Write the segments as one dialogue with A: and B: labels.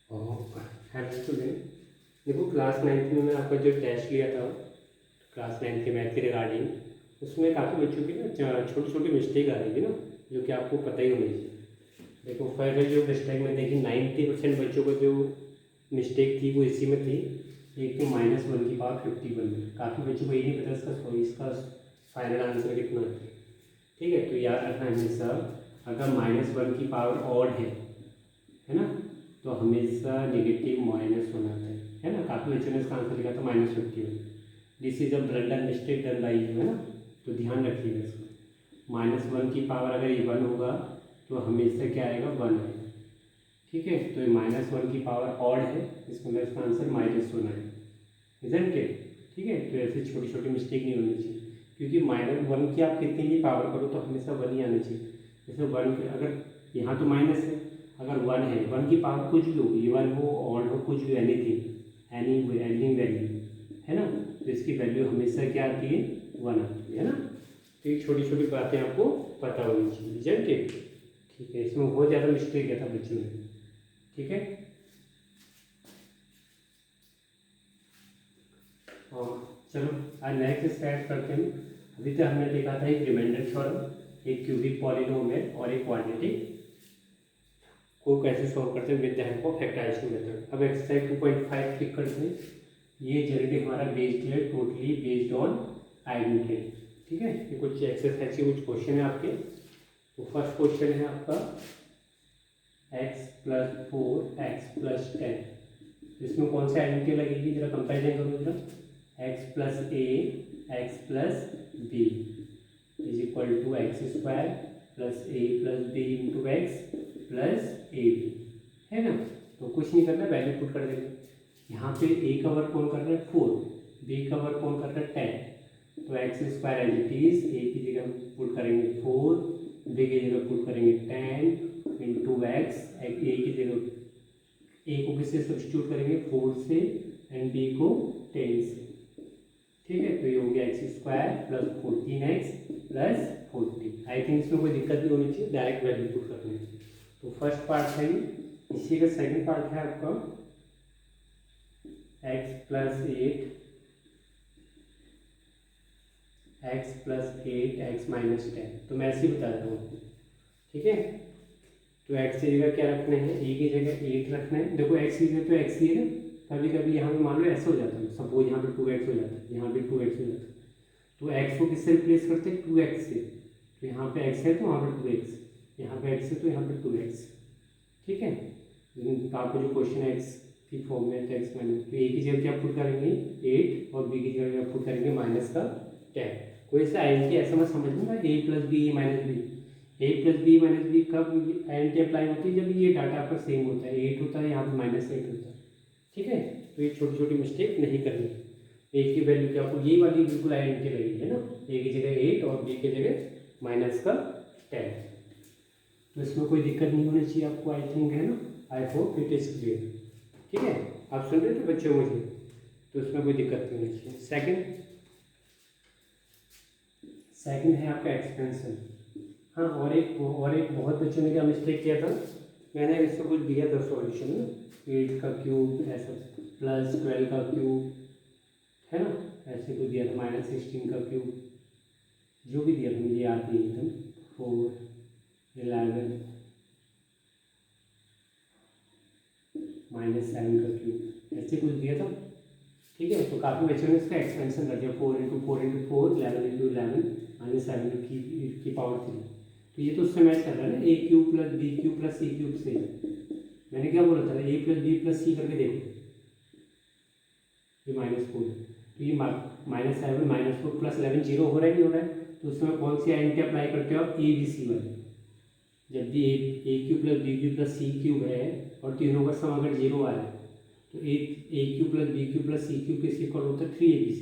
A: Hello student. देखो class ninth में मैं आपका जो टेस्ट लिया था क्लास नाइन्थ के मैथ के रिगार्डिंग, उसमें काफ़ी बच्चों की ना छोटी छोटी मिस्टेक आ रही थी ना, जो कि आपको पता ही होनी चाहिए। देखो पहले जो मिस्टेक में देखी 90% बच्चों को जो मिस्टेक थी वो इसी में थी। एक तो -1 की पावर 51 में काफ़ी बच्चों को ये नहीं पता इसका फाइनल आंसर कितना है। ठीक है, तो याद रखना हमेशा, अगर -1 की पावर ऑड है ना, तो हमेशा नेगेटिव माइनस होना है ना। काफ़ी बच्चों ने इसका आंसर लिखा था -51। This is a blunder mistake done by you, है ना, तो ध्यान रखिएगा इसको। -1 की पावर अगर ये 1 होगा तो हमेशा क्या आएगा, 1 आएगा। ठीक है, तो ये -1 की पावर ऑड है, इसमें मतलब इसका आंसर माइनस होना है, इजंट इट। ठीक है, तो ऐसे छोटी छोटी मिस्टेक नहीं होनी चाहिए, क्योंकि -1 की आप कितनी भी पावर करो तो हमेशा 1 ही आना चाहिए। जैसे 1 अगर यहाँ तो माइनस है, अगर 1 है, 1 की पावर कुछ भी हो, इवन हो ऑड हो, कुछ भी, एनीथिंग, एनी वैल्यू, है ना, तो इसकी वैल्यू हमेशा क्या आती है, 1 आती है ना। तो ये छोटी छोटी बातें आपको पता होनी चाहिए, इजंट इट। ठीक है, इसमें बहुत ज़्यादा मिस्टेक किया था बच्चों ने। ठीक है, और चलो आज नेक्स्ट स्टार्ट करते हैं। अभी तक हमने देखा था एक रिमाइंडर थ्योरम, एक क्यूबिक पॉलिनोमियल और एक क्वाड्रेटिक को कैसे सॉल्व करते हैं with the help of factorization method. अब एक्सरसाइज 2.5 क्लिक करते हैं। ये जनरली हमारा बेस्ड है टोटली बेस्ड ऑन आइडेंटिटी। ठीक है, ये कुछ एक्सरसाइज के कुछ क्वेश्चन है आपके। तो फर्स्ट क्वेश्चन है आपका x+4x+10। इसमें कौन सी आइडेंटिटी लगेगी, जरा कंपेरिजन करो जरा। x+a x+b is equal to x² + a + b × x + ab, है ना। तो कुछ नहीं करना, वैल्यू पुट कर देंगे। यहाँ पे a का वर्ग कौन कर रहा है, 4, b का वर्ग कौन कर रहा है, 10। तो x² as it is, a की जगह पुट करेंगे 4, b की जगह पुट करेंगे 10 × x, a की जगह a को किससे सब्स्टिट्यूट करेंगे, 4 से, एंड b को 10 से। ठीक है, तो ये हो गया x² + 14x + 40। आई थिंक इसमें कोई दिक्कत नहीं होनी चाहिए, डायरेक्ट वैल्यू पुट करनी चाहिए। तो फर्स्ट पार्ट है ये। इसी का सेकंड पार्ट है आपका x+8 x+10। तो मैं ऐसे ही बता रहा हूँ। ठीक है, तो x की जगह क्या रखना है, a की जगह 8 रखना है। देखो x की जगह तो x ही है, कभी कभी यहाँ पे मान लो ऐसा हो जाता है, सपोज यहाँ पे 2x हो जाता है, यहाँ पे 2x हो जाता है, तो x को किससे रिप्लेस करते हैं, 2x से। तो यहाँ पे x है तो वहाँ पे 2x, यहाँ पे x है तो यहाँ पे 2x। ठीक है, तो आपको जो क्वेश्चन है x की फॉर्म में, तो x माइनस, तो a की जगह क्या पुट करेंगे 8, और b की जगह क्या पुट करेंगे -10। कोई ऐसा आइडेंटिटी ऐसा मत समझना a + b - b, a + b - b कब आइडेंटिटी अप्लाई होती है, जब ये डाटा आपका सेम होता है, 8 होता है, यहाँ पे -8 होता है। ठीक है, तो ये छोटी छोटी मिस्टेक नहीं करनी। a की वैल्यू क्या, आपको यही वाली बिल्कुल आइडेंटिटी लगेगी, है ना, a की जगह 8 और b की जगह -10। तो इसमें कोई दिक्कत नहीं होनी चाहिए आपको, आई थिंक, है ना। I hope it is clear. ठीक है, आप सुन रहे थे बच्चों मुझे, तो इसमें कोई दिक्कत नहीं होनी चाहिए। सेकंड है आपका एक्सपेंशन। हाँ, और एक बहुत बच्चों ने क्या मिस्टेक किया था, मैंने इसको कुछ दिया था सॉल्यूशन में, 8 का क्यूब ऐसा, +12 का क्यूब, है ना, ऐसे कुछ दिया था, -16 का क्यूब, जो भी दिया था मुझे याद नहीं एकदम, 4, 11, -7 का क्यूब, ऐसे कुछ दिया था। ठीक है, तो काफ़ी बच्चों ने इसका एक्सपेंशन कर दिया, 4 × 4 × 4, 11 × 11 -7 की पावर 3। तो ये तो उससे मैच कर रहा है ना, a³ + b³ + c³ से। मैंने क्या बोला था, a + b + c करके देखो, ये -4 है, तो ये -7 -4 + 11 0 हो रहा है, नहीं हो रहा है। तो उसमें कौन सी आइडेंटिटी अप्लाई करते हो आप, a b c वाली। जब भी a³ + b³ + c³ है और तीनों का सम अगर 0 आ रहा है, तो a³ + b³ + c³ किसके इक्वल होता है, 3abc।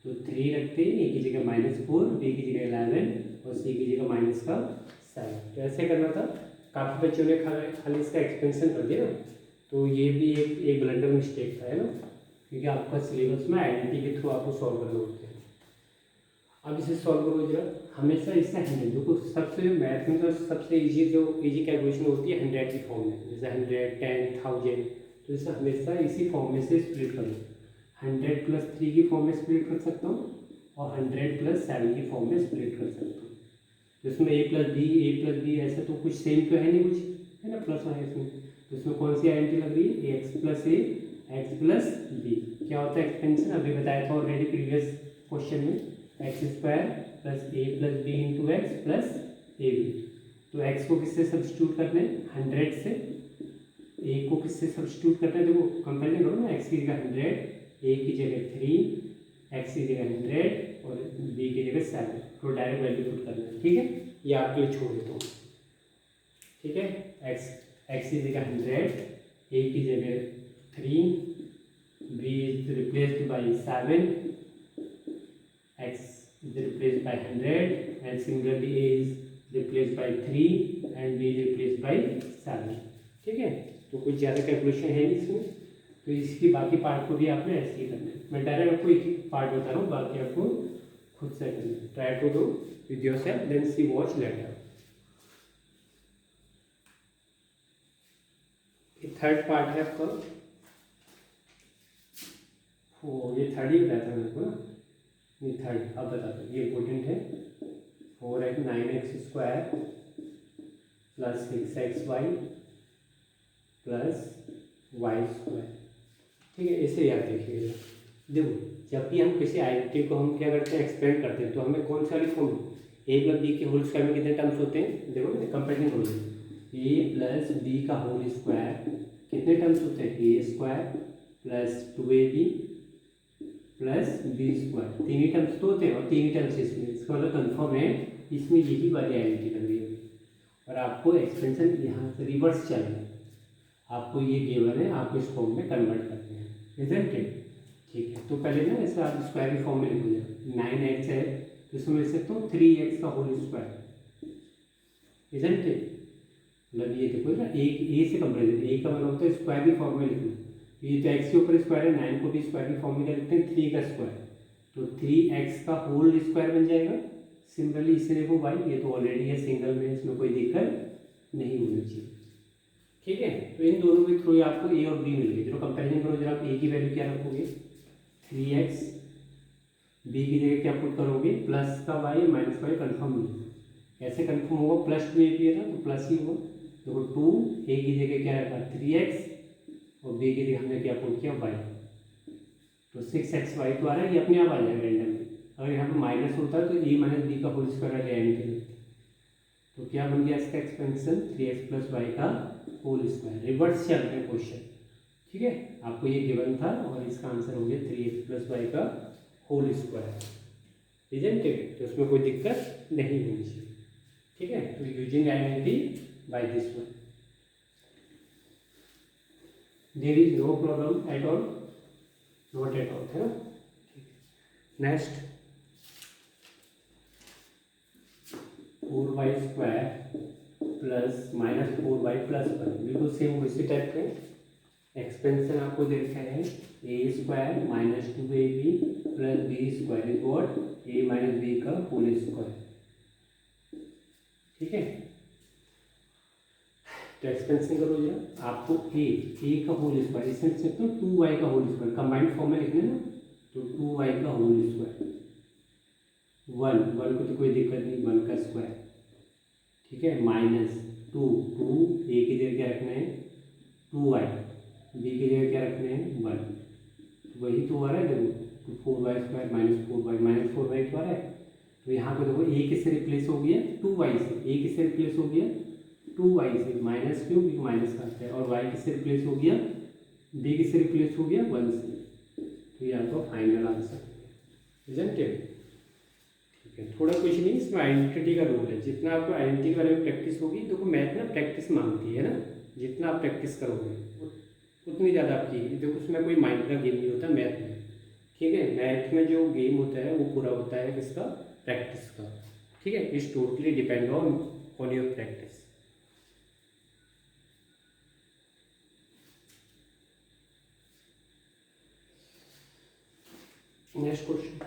A: तो 3 रखते हैं, a की जगह -4, b की जगह 11 और c की जगह -7। तो ऐसे करना था। काफ़ी बच्चों ने खाली इसका एक्सपेंशन कर दिया ना, तो ये भी एक ब्लंडर मिस्टेक था, है ना, क्योंकि आपका सिलेबस में आइडेंटिटी के थ्रू आपको सॉल्व करना होता है। अब इसे सॉल्व करो जरा, हमेशा इससे 100, जो सबसे मैथ में तो सबसे इजी कैलकुलेशन होती है 100 की फॉर्म में, जैसे 100, 10, 1000, तो इसे हमेशा इसी फॉर्म में से स्प्लिट करो। 100 + 3 की फॉर्म में स्प्लिट कर सकता हूँ और 100 + 7 की फॉर्म में स्प्लिट कर सकता हूँ। तो इसमें a + b ऐसा तो कुछ सेम तो है नहीं, कुछ है ना, प्लस है इसमें। तो इसमें कौन सी आइडेंटिटी लग रही है, x + a x + b। क्या होता है एक्सपेंशन, अभी बताया था ऑलरेडी प्रीवियस क्वेश्चन में, x² + a + b × x + ab। तो x को किससे सब्स्टिट्यूट करना है, 100 से। a को किससे सब्स्टिट्यूट करना है, देखो कंपेरिजन करो ना, x की जगह 100, a की जगह 3, x की जगह 100 और b की जगह 7। तो डायरेक्ट वैल्यू पुट करना है, ठीक है। ये आपके लिए छोड़ देता हूँ, ठीक है। x की जगह 100, a की जगह 3, b is replaced by 7, x is replaced by 100 and similarly a is replaced by 3 and b is replaced by 7, ठीक है। तो कुछ ज़्यादा कैलकुलेशन है नहीं इसमें, तो इसकी बाकी पार्ट को भी आपने ऐसे ही करना है। मैं डायरेक्ट आपको एक ही पार्ट बता रहा हूँ, बाकी आपको खुद से करना है। Try to do with yourself, then see watch later. ये थर्ड पार्ट है आपका, ये थर्ड ही बताया था मेरे को ना, ये थर्ड अब बताता हूँ, ये इम्पोर्टेंट है। 4x 9x² + 6xy + y², ठीक है। इसे याद रखिएगा। देखो जब भी हम किसी आइडेंटिटी को हम क्या करते हैं, एक्सपेंड करते हैं, तो हमें कौन सा वाली फॉर्म, a + b के होल स्क्वायर में कितने टर्म्स होते हैं, देखो ना कंपेरिजन करो, a + b का होल स्क्वायर कितने टर्म्स होते हैं, a² + 2ab + b², तीन ही टर्म्स तो होते हैं और तीन ही टर्म्स इसमें, इसका मतलब कन्फर्म है इसमें यही वाली आइडेंटिटी लग रही है। और आपको एक्सपेंशन यहाँ से रिवर्स चाहिए, आपको ये गिवन है, आपको इस फॉर्म में कन्वर्ट करते हैं, इजंट इट, ठीक है। तो पहले ना इसे आप स्क्वायर की फॉर्म में लिख लीजिए। 9x है तो इसमें लिख सकता हूँ 3x का होल स्क्वायर, इजंट इट। मतलब ये देखो ना, ए से कंपेरिजन, ए का मतलब होता है स्क्वायर की फॉर्म में लिखना। ये तो x के ऊपर स्क्वायर है, 9 को भी स्क्वायर की फॉर्म में क्या लिखते हैं, 3 का स्क्वायर, तो 3x का होल स्क्वायर बन जाएगा। सिमिलरली इसे देखो भाई, ये तो ऑलरेडी है सिंगल में, इसमें कोई दिक्कत नहीं होनी चाहिए, ठीक है। तो इन दोनों के थ्रू आपको a और b मिल गई। चलो कंपेरिजन करो जरा, आप a की वैल्यू क्या रखोगे, 3x, b की जगह क्या पुट करोगे, प्लस का y माइनस y, कन्फर्म नहीं, कैसे कन्फर्म होगा, +2ab है ना, तो प्लस ही होगा। देखो 2, a की जगह क्या रखा 3x और b की जगह हमने क्या पुट किया y, तो 6xy तो आ रहा है, ये अपने आप आ जाएगा रेंडम। अगर यहाँ पर माइनस होता है तो a - b का होल स्क्वायर वाली आइडेंटिटी, तो क्या बन गया इसका एक्सपेंशन, 3x + y का होल स्क्वायर। रिवर्स चलते हैं क्वेश्चन, ठीक है। आपको ये गिवन था और इसका आंसर हो गया 3x + y का होल स्क्वायर, इजंट इट। तो उसमें कोई दिक्कत नहीं होनी चाहिए, ठीक है। तो using identity by this one, there is no problem at all, not at all, है ना। नेक्स्ट 4y² + -4y + 1, बिल्कुल सेम उसी टाइप के एक्सपेंशन आपको दे रखा है, a² - 2ab + b² is what, a - b का होल स्क्वायर, ठीक है। तो एक्सपेंशन करो जरा, आपको a का होल स्क्वायर, इसमें लिख सकते हो 2y का होल स्क्वायर, कंबाइंड फॉर्म में लिखना है ना, तो 2y का होल स्क्वायर, 1 को तो कोई दिक्कत नहीं, 1 का स्क्वायर, ठीक है, -2 a की जगह क्या रखना है 2y, b की जगह क्या रखना है 1, वही तो आ रहा है देखो, तो 4y² - 4y तो आ रहा है। तो यहाँ पे देखो a किससे रिप्लेस हो गया 2y से, a किससे रिप्लेस हो गया 2y से, माइनस क्यों, क्योंकि माइनस का है, और y किससे रिप्लेस हो गया, b किससे रिप्लेस हो गया 1 से। तो ये आपका फाइनल आंसर, इजंट इट, ठीक है। थोड़ा कुछ नहीं, इसमें आइडेंटिटी का रूल है, जितना आपको आइडेंटिटी के बारे में प्रैक्टिस होगी, देखो मैथ ना प्रैक्टिस मांगती है ना, जितना आप प्रैक्टिस करोगे उतनी ज़्यादा आपकी, देखो उसमें कोई माइंड का गेम नहीं होता मैथ में, ठीक है। मैथ में जो गेम होता है वो पूरा होता है किसका, प्रैक्टिस का, ठीक है। It's totally depend on your practice. Next question,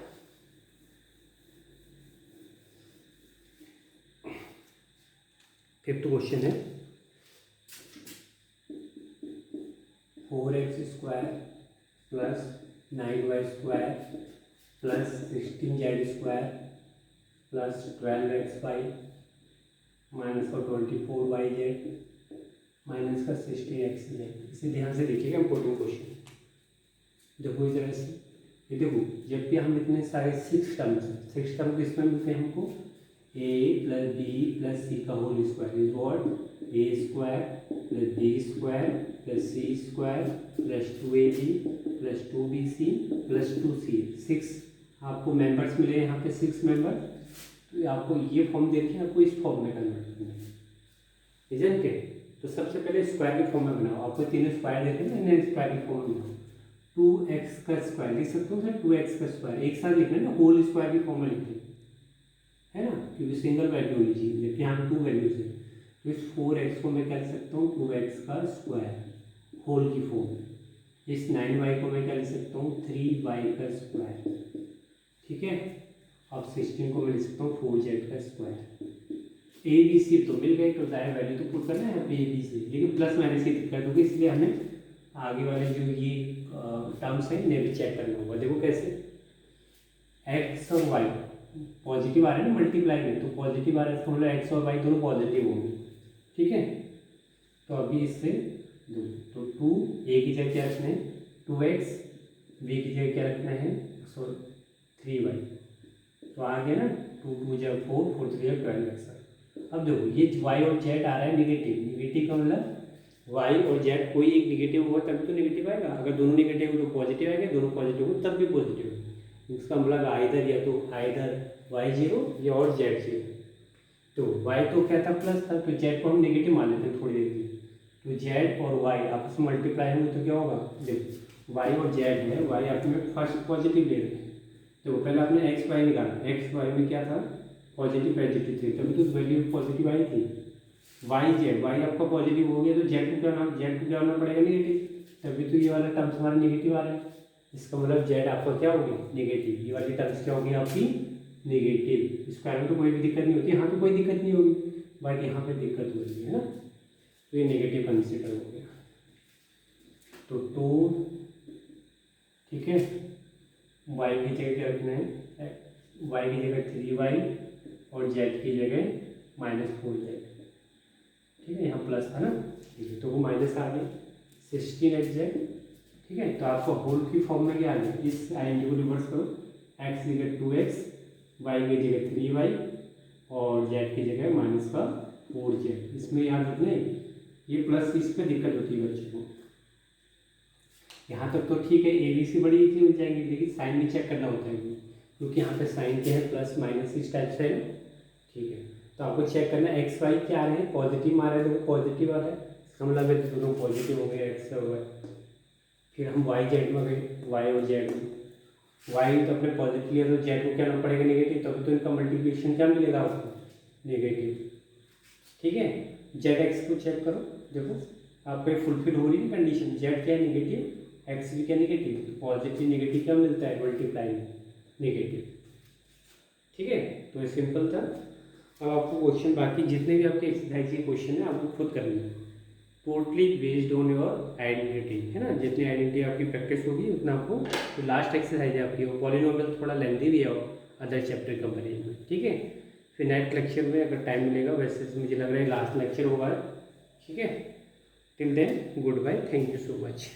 A: fifth question है, 4x² plus 9y² plus 16z² plus 12xy minus का 24yz माइनस का 16xz। इसे ध्यान से देखिएगा, इंपॉर्टेंट क्वेश्चन। देखो इस तरह से, ये देखो जब भी हम इतने सारे 6 टर्म किसमें मिलते हैं हमको, a plus B plus C का whole square is what A square plus B square plus C square plus 2ab plus 2bc plus 2c। 6 आपको मेंबर्स मिले यहाँ पे, 6 मेंबर। तो आपको ये फॉर्म देखे, आपको इस फॉर्म में कन्वर्ट करना है, इजंट इट। तो सबसे पहले स्क्वायर के फॉर्म में बनाओ। आपको तीनों स्क्वायर देखे ना, इन्हें स्क्वायर के फॉर्म में बनाओ। 2x का स्क्वायर लिख सकते हो सर, 2x का स्क्वायर एक साथ लिखना है ना, होल स्क्वायर की फॉर्म में लिखते है ना, क्योंकि सिंगल वैल्यू होनी चाहिए, जबकि यहाँ 2 वैल्यूज है। तो इस 4x को मैं क्या लिख सकता हूँ, 2x का स्क्वायर होल की फॉर्म। इस 9y को मैं क्या लिख सकता हूँ, 3y का स्क्वायर, ठीक है। अब 16 को मैं लिख सकता हूँ 4z का स्क्वायर। ए बी सी तो मिल गए, तो दायरा वैल्यू तो पुट करना है यहाँ पे ए बी सी, लेकिन प्लस माइनस की दिक्कत होगी, इसलिए हमें आगे वाले जो ये टर्म्स हैं इन्हें भी चेक करना होगा। देखो कैसे, एक्स और वाई पॉजिटिव आ रहे हैं ना मल्टीप्लाई में, तो पॉजिटिव आ रहा है, इसका मतलब एक्स और वाई दोनों पॉजिटिव होंगे, ठीक है। तो अभी इससे दो, तो 2 ए की जगह क्या रखना है 2x, बी की जगह क्या रखना है सॉरी 3y। तो आ गया ना, 2 2 जा 4 4 3 जा 12x। अब देखो ये y और z आ रहा है निगेटिव का मतलब y और z कोई एक निगेटिव होगा तभी तो निगेटिव आएगा। अगर दोनों निगेटिव हो तो पॉजिटिव आएगा, दोनों पॉजिटिव हो तब भी पॉजिटिव है। इसका मतलब आइदर या तो y 0 या और z 0। तो y तो क्या था प्लस था, तो z को हम नेगेटिव मान लेते हैं थोड़ी देर के लिए। तो z और y आपस में मल्टीप्लाई होंगे तो क्या होगा, देखो y और z है, y आपने फर्स्ट पॉजिटिव ले रहे हैं। तो पहले आपने एक्स वाई निकाला, एक्स वाई में क्या था पॉजिटिव पॉजिटिव थे, तभी तो वैल्यू पॉजिटिव आई थी। वाई जेड, वाई आपका पॉजिटिव हो गया तो जेड को क्या होना पड़ेगा नेगेटिव, तभी तो ये वाला टर्म्स हमारा नेगेटिव आ रहा है। इसका मतलब जेड आपका क्या होगी नेगेटिव, ये वाली टर्म्स क्या होगी आपकी नेगेटिव। स्क्वायर में तो कोई भी दिक्कत नहीं होती, यहाँ तो कोई दिक्कत नहीं होगी, बट यहाँ पे दिक्कत हो रही है ना, तो ये नेगेटिव कंसिडर हो गया। तो 2 ठीक है, वाई की जगह क्या रखना है, वाई की जगह 3y और जेड की जगह -4z, ठीक है। यहाँ प्लस था ना, ठीक है, तो वो माइनस आ गया 16xz, ठीक है। तो आपको होल की फॉर्म में क्या आ गया, इस आइडेंटिटी को रिवर्स करो, x की जगह 2x, y की जगह 3y और z की जगह -4z। इसमें याद रखना है ये प्लस, इस पर दिक्कत होती है बच्चों को। यहाँ तक तो ठीक है, ए बी सी बड़ी इजी हो जाएंगी, लेकिन साइन भी चेक करना होता है, क्योंकि यहाँ पे साइन क्या है प्लस माइनस इस टाइप से है, ठीक है। तो आपको चेक करना है एक्स वाई क्या आ रहे हैं, पॉजिटिव आ रहा है, देखो पॉजिटिव आ रहा है, इसका मतलब है दोनों पॉजिटिव हो गए एक्स और वाई। फिर हम वाई जेड में गए, वाई और जेड में, वाई तो अपने पॉजिटिव है तो जेड को क्या होना पड़ेगा नेगेटिव, तभी तो इनका मल्टीप्लिकेशन क्या मिलेगा आपको नेगेटिव, ठीक है। जेड एक्स को चेक करो, देखो आपको फुलफिल हो रही है कंडीशन, जेड क्या है नेगेटिव, एक्स भी क्या नेगेटिव, तो पॉजिटिव नेगेटिव क्या मिलता है मल्टीप्लाई में नेगेटिव, ठीक है। तो ये सिंपल था। अब आपको क्वेश्चन बाकी जितने भी आपके एक्सरसाइज के क्वेश्चन है आपको खुद करने हैं, totally based on your identity, है ना। जितनी आइडेंटिटी आपकी प्रैक्टिस होगी उतना आपको, तो लास्ट एक्सरसाइज है आपकी वो पॉलिनोमियल, थोड़ा लेंथी भी है अदर चैप्टर कंपेरिजन में, ठीक है। फिर नेक्स्ट लेक्चर में अगर टाइम मिलेगा, वैसे तो मुझे लग रहा है लास्ट लेक्चर होगा, ठीक है। Till then good bye, thank you so much.